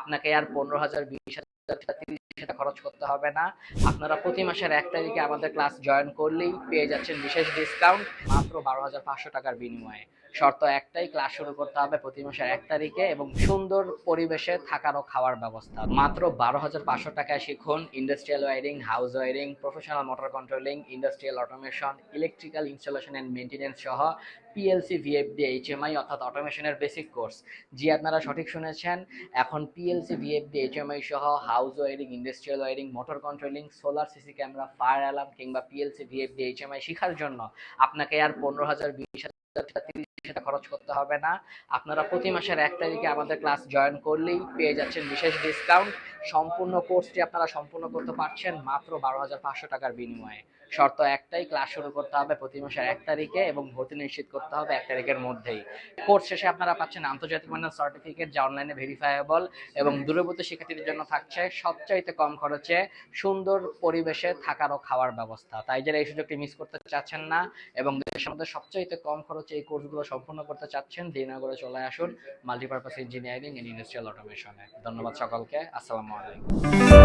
আপনাকে আর 15,000 20,000 30,000 খরচ করতে হবে না। আপনারা প্রতি মাসের 1 তারিখে আমাদের ক্লাস জয়েন করলেই পেয়ে যাচ্ছেন বিশেষ ডিসকাউন্ট মাত্র 12,500 টাকার বিনিময়ে। শর্ত একটাই, ক্লাস শুরু করতে হবে প্রতি মাসের 1 তারিখে এবং সুন্দর পরিবেশে থাকার ও খাওয়ার ব্যবস্থা। মাত্র 12,500 টাকায় শিখুন industrial wiring, house wiring, professional motor controlling, industrial automation, electrical installation and maintenance সহ পিএলসি, ভিএফডি, এইচএমআই অর্থাৎ অটোমেশনের বেসিক কোর্স। জি, আপনারা সঠিক শুনেছেন। এখন পিএলসি, ভিএফডি, এইচএমআই সহ house wiring, industrial wiring, motor controlling, solar, CC camera, fire alarm কিংবা পিএলসি, ভিএফডি, এইচএমআই শেখার জন্য আপনাকে আর 15,000 20,000 30,000 খরচ করতে হবে না। আপনারা প্রতি মাসের 1 তারিখে আমাদের ক্লাস জয়েন করলেই পেয়ে যাচ্ছেন বিশেষ ডিসকাউন্ট। সম্পূর্ণ কোর্সটি আপনারা সম্পূর্ণ করতে পারছেন মাত্র 12,500 টাকার বিনিময়ে। শর্ত একটাই, ক্লাস শুরু করতে হবে প্রতি মাসের 1 তারিখে এবং ভর্তি নিশ্চিত করতে হবে 1 তারিখের মধ্যেই। কোর্স শেষে আপনারা পাচ্ছেন আন্তর্জাতিক মানের সার্টিফিকেট যা অনলাইনে ভেরিফায়েবল এবং দূরবর্তী শিক্ষার্থীদের জন্য থাকছে সবচাইতে কম খরচে সুন্দর পরিবেশে থাকার ও খাওয়ার ব্যবস্থা। তাই যারা এই সুযোগটি মিস করতে চাচ্ছেন না এবং দেশের মধ্যে সবচাইতে কম খরচে এই কোর্সগুলো সম্পূর্ণ করতে চাচ্ছেন, দেরি না করে চলে আসুন মাল্টিপারপাস ইঞ্জিনিয়ারিং এন্ড ইন্ডাস্ট্রিয়াল অটোমেশনে। ধন্যবাদ সকলকে। আসসালামু আলাইকুম।